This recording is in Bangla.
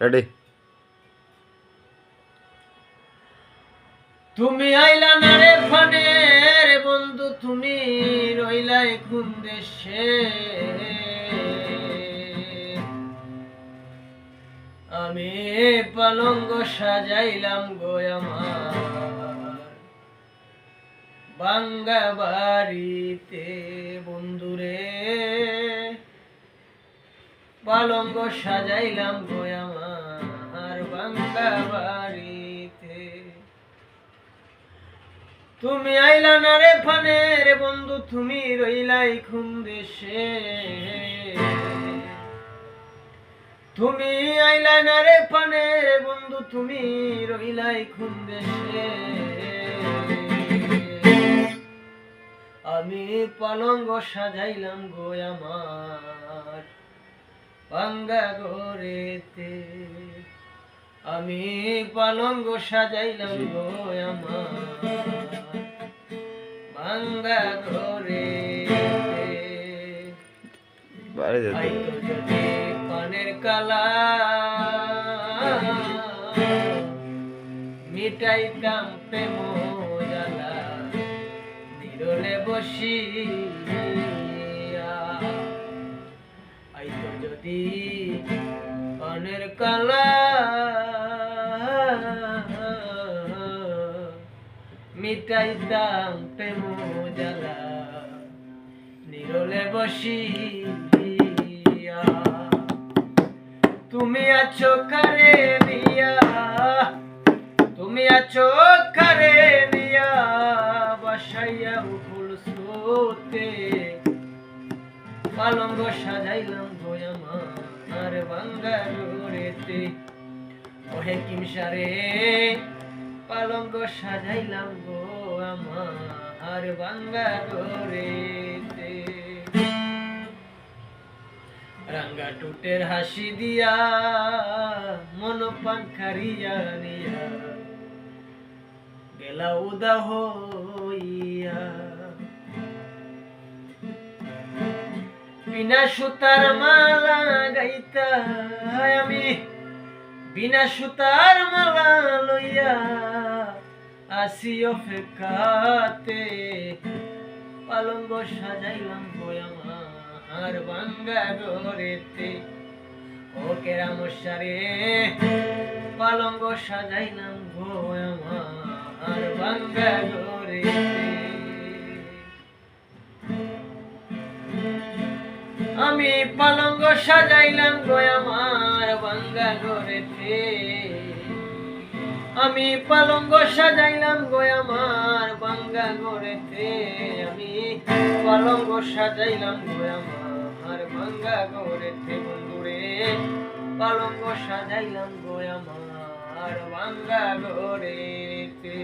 রেডি। তুমি আইলা না রে ফানের বন্ধু, তুমি রইলাই কোন দেশে? আমি পালঙ্গ সাজাইলাম গো আমার বাঙ্গা বাড়িতে বন্ধুরে, পালঙ্গ সাজাইলাম গো আমার বাঙ্গা বাড়িতে। তুমি আইলা না রে ফানের বন্ধু, তুমি রইলাই কোন দেশে? তুমি আইলা না রে ফানের বন্ধু, তুমি রইলাই কোন দেশে? আমি পালঙ্গ সাজাইলাম গো আমার বাঙ্গা ঘরেতে, আমি পালঙ্গ সাজাইলাম গো আমার বাঙ্গা ঘরেতে। আইতো যদি পানের কালা মিটাইতাম প্রেম জ্বালা নিরলে বসিয়া। আইতো যদি পানের কালা মিটাইতাম প্রেম জ্বালা নিরলে বসিয়া। তুমি আছো কারে নিয়া, তুমি আছো কারে নিয়া বাসাইয়া উকুল স্রোতে, পালঙ্গ সাজাইলাম গো আমার বাঙ্গা ঘরেতে। ওহে কিমসারে পালঙ্গ সাজাইলাম গো আমার বাঙ্গা ঘরেতে। রাঙ্গা টুটের হাসি দিয়া মন পাঙ্খারিয়া নিয়া গেলা উদা হইয়া। বিনা সুতার মালা গাইতা আমি, বিনা সুতার মালা লইয়া আসি অপেক্ষাতে, পালঙ্গ সাজাইলাম গো আমার বাঙ্গা ঘরেতে। ও কেরামশারে পালঙ্গ সাজাইলাম গো আমার বাঙ্গা ঘরেতে। আমি পালঙ্গ সাজাইলাম গো আমার বাঙ্গা ঘরেতে, আমি পালঙ্গ সাজাইলাম গো আমার বাঙ্গা ঘরেতে। আমি পালঙ্গ সাজাইলাম গো আমার বাঙ্গা ঘরেতে বন্ধুরে, পালঙ্গ সাজাইলাম গো আমার বাঙ্গা ঘরেতে।